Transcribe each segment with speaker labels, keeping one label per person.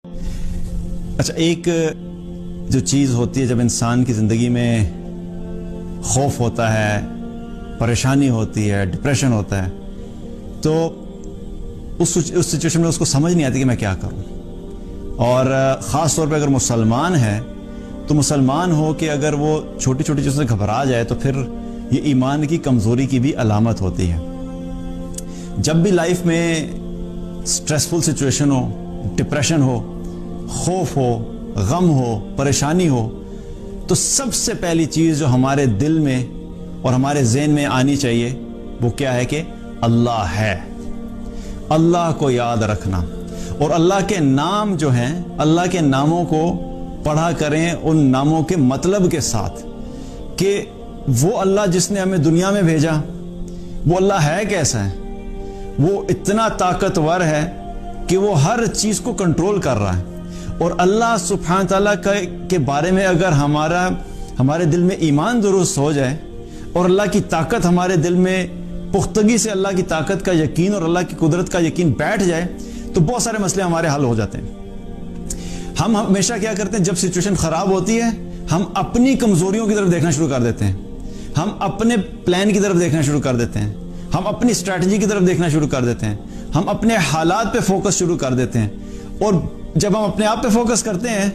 Speaker 1: اچھا، ایک جو چیز ہوتی ہے جب انسان کی زندگی میں خوف ہوتا ہے، پریشانی ہوتی ہے، ڈپریشن ہوتا ہے، تو اس سچویشن میں اس کو سمجھ نہیں آتی کہ میں کیا کروں. اور خاص طور پہ اگر مسلمان ہے تو مسلمان ہو کہ اگر وہ چھوٹی چھوٹی چیزوں سے گھبرا جائے تو پھر یہ ایمان کی کمزوری کی بھی علامت ہوتی ہے. جب بھی لائف میں سٹریسفل سچویشن ہو، ڈپریشن ہو، خوف ہو، غم ہو، پریشانی ہو، تو سب سے پہلی چیز جو ہمارے دل میں اور ہمارے ذہن میں آنی چاہیے وہ کیا ہے کہ اللہ ہے. اللہ کو یاد رکھنا، اور اللہ کے نام جو ہیں، اللہ کے ناموں کو پڑھا کریں ان ناموں کے مطلب کے ساتھ کہ وہ اللہ جس نے ہمیں دنیا میں بھیجا وہ اللہ ہے کیسا ہے. وہ اتنا طاقتور ہے کہ وہ ہر چیز کو کنٹرول کر رہا ہے. اور اللہ سبحانہ تعالیٰ کے بارے میں اگر ہمارے دل میں ایمان درست ہو جائے اور اللہ کی طاقت ہمارے دل میں پختگی سے اللہ کی طاقت کا یقین اور اللہ کی قدرت کا یقین بیٹھ جائے تو بہت سارے مسئلے ہمارے حل ہو جاتے ہیں. ہم ہمیشہ کیا کرتے ہیں، جب سچویشن خراب ہوتی ہے ہم اپنی کمزوریوں کی طرف دیکھنا شروع کر دیتے ہیں، ہم اپنے پلان کی طرف دیکھنا شروع کر دیتے ہیں، ہم اپنی اسٹریٹجی کی طرف دیکھنا شروع کر دیتے ہیں، ہم اپنے حالات پہ فوکس شروع کر دیتے ہیں. اور جب ہم اپنے آپ پہ فوکس کرتے ہیں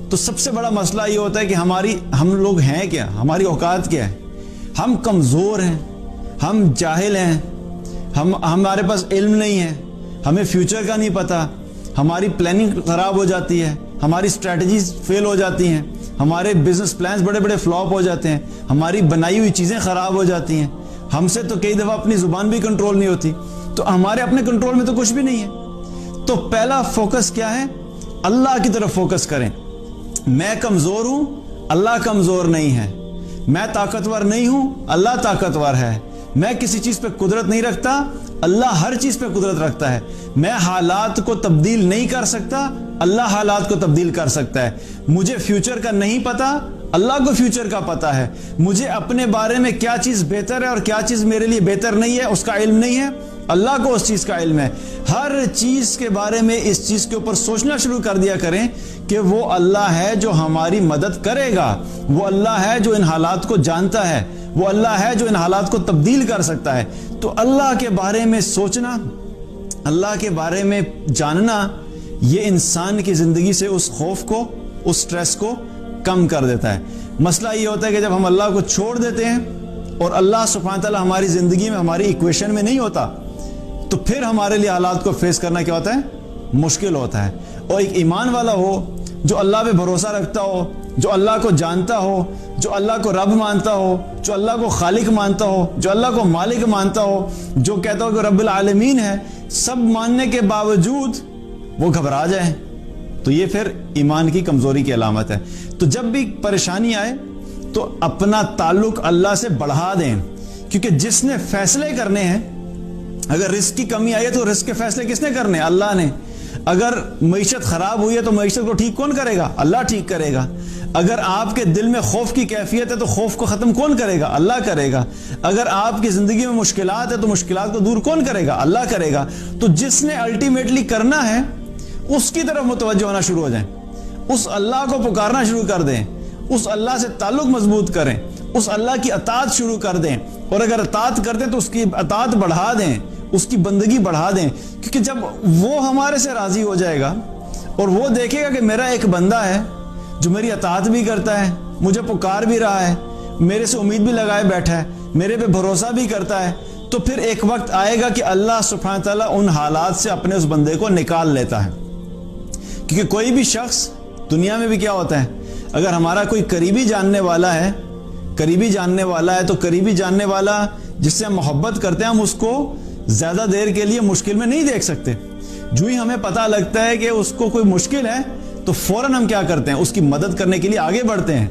Speaker 1: تو سب سے بڑا مسئلہ یہ ہوتا ہے کہ ہم لوگ ہیں کیا، ہماری اوقات کیا ہے. ہم کمزور ہیں، ہم جاہل ہیں، ہمارے پاس علم نہیں ہے، ہمیں فیوچر کا نہیں پتا، ہماری پلاننگ خراب ہو جاتی ہے، ہماری اسٹریٹجیز فیل ہو جاتی ہیں، ہمارے بزنس پلانز بڑے بڑے فلاپ ہو جاتے ہیں، ہماری بنائی ہوئی چیزیں خراب ہو جاتی ہیں. ہم سے تو کئی دفعہ اپنی زبان بھی کنٹرول نہیں ہوتی، تو ہمارے اپنے کنٹرول میں تو کچھ بھی نہیں ہے. تو پہلا فوکس کیا ہے، اللہ کی طرف فوکس کریں. میں کمزور ہوں، اللہ کمزور نہیں ہے. میں طاقتور نہیں ہوں، اللہ طاقتور ہے. میں کسی چیز پہ قدرت نہیں رکھتا، اللہ ہر چیز پہ قدرت رکھتا ہے. میں حالات کو تبدیل نہیں کر سکتا، اللہ حالات کو تبدیل کر سکتا ہے. مجھے فیوچر کا نہیں پتا، اللہ کو فیوچر کا پتا ہے. مجھے اپنے بارے میں کیا چیز بہتر ہے اور کیا چیز میرے لیے بہتر نہیں ہے اس کا علم نہیں ہے، اللہ کو اس چیز کا علم ہے. ہر چیز کے بارے میں اس چیز کے اوپر سوچنا شروع کر دیا کریں کہ وہ اللہ ہے جو ہماری مدد کرے گا، وہ اللہ ہے جو ان حالات کو جانتا ہے، وہ اللہ ہے جو ان حالات کو تبدیل کر سکتا ہے. تو اللہ کے بارے میں سوچنا، اللہ کے بارے میں جاننا، یہ انسان کی زندگی سے اس خوف کو، اس سٹریس کو کم کر دیتا ہے. مسئلہ یہ ہوتا ہے کہ جب ہم اللہ کو چھوڑ دیتے ہیں اور اللہ سبحانہ تعالیٰ ہماری زندگی میں، ہماری ایکویشن میں نہیں ہوتا، تو پھر ہمارے لیے حالات کو فیس کرنا کیا ہوتا ہے، مشکل ہوتا ہے. اور ایک ایمان والا ہو جو اللہ پہ بھروسہ رکھتا ہو، جو اللہ کو جانتا ہو، جو اللہ کو رب مانتا ہو، جو اللہ کو خالق مانتا ہو، جو اللہ کو مالک مانتا ہو، جو کہتا ہو کہ رب العالمین ہے، سب ماننے کے باوجود وہ گھبرا جائے تو یہ پھر ایمان کی کمزوری کی علامت ہے. تو جب بھی پریشانی آئے تو اپنا تعلق اللہ سے بڑھا دیں، کیونکہ جس نے فیصلے کرنے ہیں، اگر رزق کی کمی آئی ہے تو رزق کے فیصلے کس نے کرنے؟ اللہ نے. اگر معیشت خراب ہوئی ہے تو معیشت کو ٹھیک کون کرے گا؟ اللہ ٹھیک کرے گا. اگر آپ کے دل میں خوف کی کیفیت ہے تو خوف کو ختم کون کرے گا؟ اللہ کرے گا. اگر آپ کی زندگی میں مشکلات ہے تو مشکلات کو دور کون کرے گا؟ اللہ کرے گا. تو جس نے الٹیمیٹلی کرنا ہے اس کی طرف متوجہ ہونا شروع ہو جائیں، اس اللہ کو پکارنا شروع کر دیں، اس اللہ سے تعلق مضبوط کریں، اس اللہ کی اطاعت شروع کر دیں. اور اگر اطاعت کرتے تو اس کی اطاعت بڑھا دیں، اس کی بندگی بڑھا دیں. کیونکہ جب وہ ہمارے سے راضی ہو جائے گا اور وہ دیکھے گا کہ میرا ایک بندہ ہے جو میری اطاعت بھی کرتا ہے، مجھے پکار بھی رہا ہے، میرے سے امید بھی لگائے بیٹھا ہے، میرے پہ بھروسہ بھی کرتا ہے، تو پھر ایک وقت آئے گا کہ اللہ سبحانہ تعالیٰ ان حالات سے اپنے اس بندے کو نکال لیتا ہے. کیونکہ کوئی بھی شخص دنیا میں بھی کیا ہوتا ہے، اگر ہمارا کوئی قریبی جاننے والا ہے تو قریبی جاننے والا جس سے ہم محبت کرتے ہیں، ہم اس کو زیادہ دیر کے لیے مشکل میں نہیں دیکھ سکتے. جو ہی ہمیں پتہ لگتا ہے کہ اس کو کوئی مشکل ہے تو فوراً ہم کیا کرتے ہیں، اس کی مدد کرنے کے لیے آگے بڑھتے ہیں.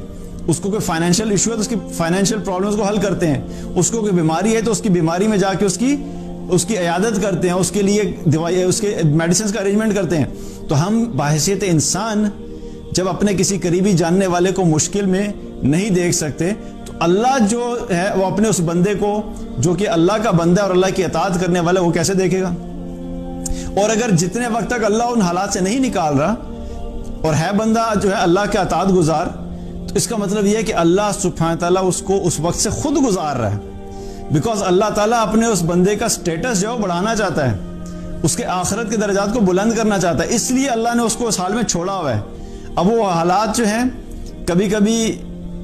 Speaker 1: اس کو کوئی فائنینشیل ایشو ہے تو اس کی فائنینشیل پرابلمز کو حل کرتے ہیں. اس کو کوئی بیماری ہے تو اس کی بیماری میں جا کے اس کی عیادت کرتے ہیں، اس کے لیے دوائی، اس کے میڈیسنز کا ارینجمنٹ کرتے ہیں. تو ہم بحیثیت انسان جب اپنے کسی قریبی جاننے والے کو مشکل میں نہیں دیکھ سکتے تو اللہ جو ہے وہ اپنے اس بندے کو جو کہ اللہ کا بندہ اور اللہ کی اطاعت کرنے والا وہ کیسے دیکھے گا. اور اگر جتنے وقت تک اللہ ان حالات سے نہیں نکال رہا اور ہے بندہ جو ہے اللہ کے اطاعت گزار، تو اس کا مطلب یہ ہے کہ اللہ سبحانہ تعالیٰ اس کو اس وقت سے خود گزار رہا ہے، بیکاز اللہ تعالیٰ اپنے اس بندے کا سٹیٹس جو ہے بڑھانا چاہتا ہے، اس کے آخرت کے درجات کو بلند کرنا چاہتا ہے، اس لیے اللہ نے اس کو اس حال میں چھوڑا ہوا ہے۔ اب وہ حالات جو ہیں کبھی کبھی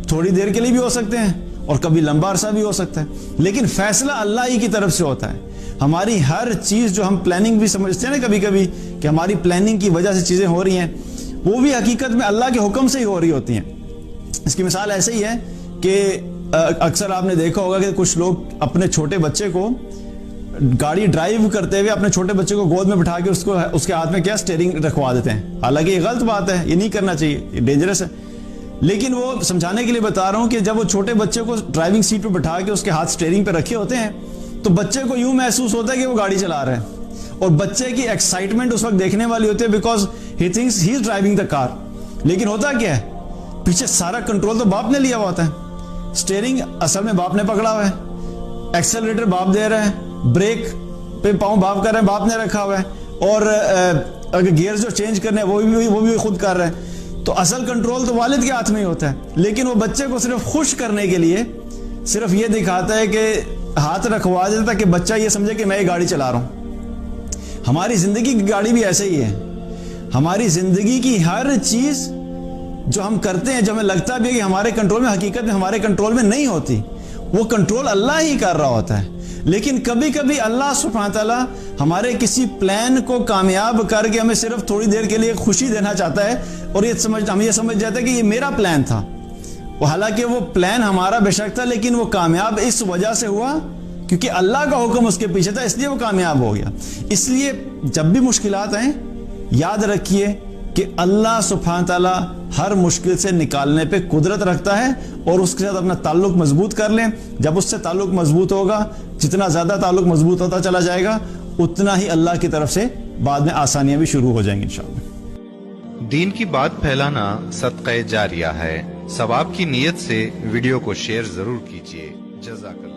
Speaker 1: تھوڑی دیر کے لیے بھی ہو سکتے ہیں اور کبھی لمبا عرصہ بھی ہو سکتا ہے، لیکن فیصلہ اللہ ہی کی طرف سے ہوتا ہے۔ ہماری ہر چیز جو ہم پلاننگ بھی سمجھتے ہیں نا کبھی کبھی کہ ہماری پلاننگ کی وجہ سے چیزیں ہو رہی ہیں، وہ بھی حقیقت میں اللہ کے حکم سے ہی ہو رہی ہوتی ہیں۔ اس کی مثال ایسے ہی ہے کہ اکثر آپ نے دیکھا ہوگا کہ کچھ لوگ اپنے چھوٹے بچے کو گاڑی ڈرائیو کرتے ہوئے اپنے چھوٹے بچے کو گود میں بٹھا کے اس کے ہاتھ میں کیا اسٹیئرنگ رکھوا دیتے ہیں، حالانکہ یہ غلط بات ہے، یہ نہیں کرنا چاہیے، یہ ڈینجرس ہے، لیکن وہ سمجھانے کے لیے بتا رہا ہوں کہ جب وہ چھوٹے بچے کو ڈرائیونگ سیٹ پہ بٹھا کے اس کے ہاتھ اسٹیئرنگ پہ رکھے ہوتے ہیں تو بچے کو یوں محسوس ہوتا ہے کہ وہ گاڑی چلا رہا ہے، اور بچے کی ایکسائٹمنٹ اس وقت دیکھنے والی ہوتی ہے because he thinks he is driving the car, لیکن ہوتا کیا ہے پیچھے سارا کنٹرول تو باپ نے لیا ہوا ہوتا ہے، اسٹیئرنگ اصل میں باپ نے پکڑا ہوا ہے، ایکسلریٹر باپ دے رہا ہے، بریک پہ پاؤں باپ کر رہے ہیں، باپ نے رکھا ہوا ہے، اور اگر گیئر جو چینج کرنے ہیں وہ بھی خود کر رہے ہیں، تو اصل کنٹرول تو والد کے ہاتھ میں ہی ہوتا ہے، لیکن وہ بچے کو صرف خوش کرنے کے لیے صرف یہ دکھاتا ہے کہ ہاتھ رکھوا دیتا کہ بچہ یہ سمجھے کہ میں یہ گاڑی چلا رہا ہوں۔ ہماری زندگی کی گاڑی بھی ایسے ہی ہے، ہماری زندگی کی ہر چیز جو ہم کرتے ہیں جو ہمیں لگتا بھی ہے کہ ہمارے کنٹرول میں، حقیقت میں ہمارے کنٹرول میں نہیں ہوتی، وہ کنٹرول اللہ ہی کر رہا ہوتا ہے۔ لیکن کبھی کبھی اللہ سبحانہ تعالیٰ ہمارے کسی پلان کو کامیاب کر کے ہمیں صرف تھوڑی دیر کے لیے خوشی دینا چاہتا ہے، اور ہم یہ سمجھ جاتے ہیں کہ یہ میرا پلان تھا، حالانکہ وہ پلان ہمارا بے شک تھا، لیکن وہ کامیاب اس وجہ سے ہوا کیونکہ اللہ کا حکم اس کے پیچھے تھا، اس لیے وہ کامیاب ہو گیا۔ اس لیے جب بھی مشکلات آئیں یاد رکھیے کہ اللہ سبحانہ تعالیٰ ہر مشکل سے نکالنے پہ قدرت رکھتا ہے، اور اس کے ساتھ اپنا تعلق مضبوط کر لیں۔ جب اس سے تعلق مضبوط ہوگا، جتنا زیادہ تعلق مضبوط ہوتا چلا جائے گا اتنا ہی اللہ کی طرف سے بعد میں آسانیاں بھی شروع ہو جائیں گی انشاءاللہ۔
Speaker 2: دین کی بات پھیلانا صدقہ جاریہ ہے، ثواب کی نیت سے ویڈیو کو شیئر ضرور کیجیے۔ جزاک اللہ۔